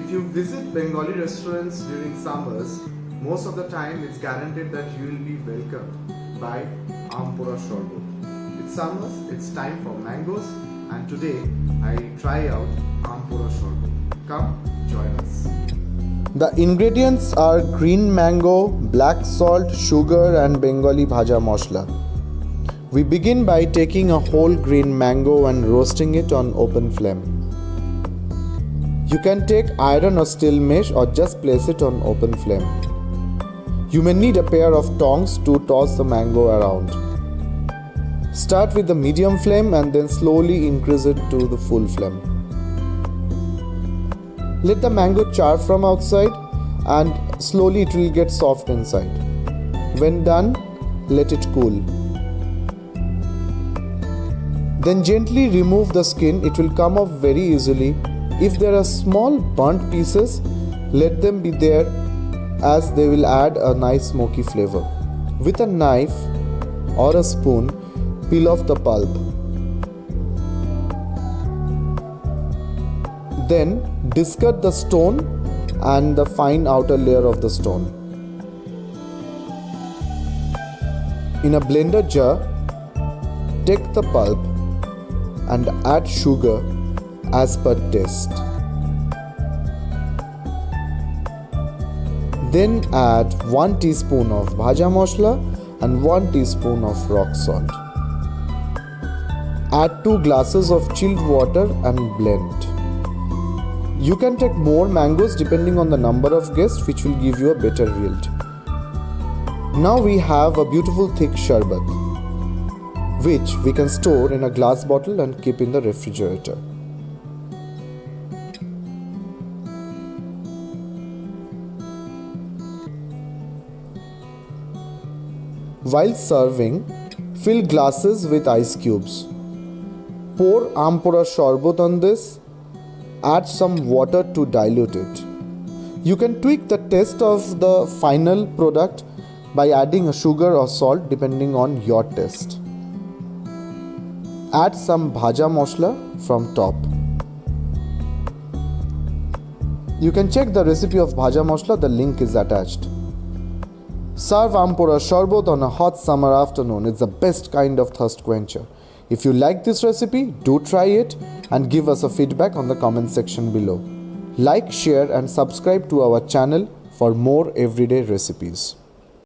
If you visit Bengali restaurants during summers, most of the time it's guaranteed that you will be welcomed by Ampora Shorbot. It's summers, it's time for mangoes, and today I try out Ampora Shorbot. Come, join us. The ingredients are green mango, black salt, sugar and Bengali bhaja mosla. We begin by taking a whole green mango and roasting it on open flame. You can take iron or steel mesh or just place it on open flame. You may need a pair of tongs to toss the mango around. Start with the medium flame and then slowly increase it to the full flame. Let the mango char from outside and slowly it will get soft inside. When done, let it cool. Then gently remove the skin, it will come off very easily. If there are small burnt pieces, let them be there as they will add a nice smoky flavor. With a knife or a spoon, peel off the pulp. Then discard the stone and the fine outer layer of the stone. In a blender jar, take the pulp and add sugar as per taste. Then add 1 teaspoon of bhaja mosla and 1 teaspoon of rock salt. Add 2 glasses of chilled water and blend. You can take more mangoes depending on the number of guests, which will give you a better yield. Now we have a beautiful thick sherbet, which we can store in a glass bottle and keep in the refrigerator. While serving, fill glasses with ice cubes. Pour Ampora Shorbot on this. Add some water to dilute it. You can tweak the taste of the final product by adding a sugar or salt depending on your taste. Add some bhaja mosla from top. You can check the recipe of bhaja mosla, the link is attached. Serve Ampora Shorbot on a hot summer afternoon. It's the best kind of thirst quencher. If you like this recipe, do try it and give us a feedback on the comment section below. Like, share and subscribe to our channel for more everyday recipes.